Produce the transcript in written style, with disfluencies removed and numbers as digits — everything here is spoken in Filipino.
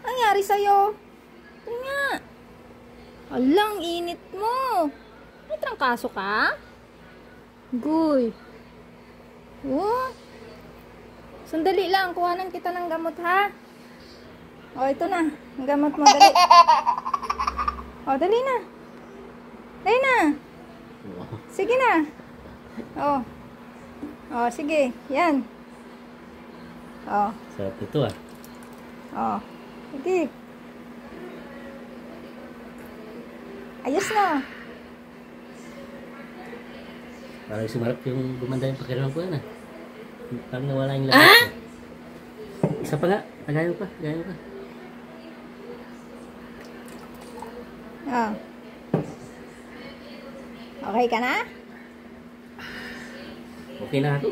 Nangyari sa'yo? Ito nga. Alang, init mo. May trangkaso ka? Guy. Oh. Sandali lang, kuhanan kita ng gamot ha. O, ito na. Ang gamot mo, dali. O, dali na. Dali na. Sige na. O. O, sige. Yan. O. Sarap ito ah. O. Sige. Ayos na. Parang sumarap yung gumanda yung pakiramdam ko yan ah. Parang nawala yung lahat. Isa pa nga. Tagayan pa. Tagayan pa. Oh. Okay ka na? Okay na ako.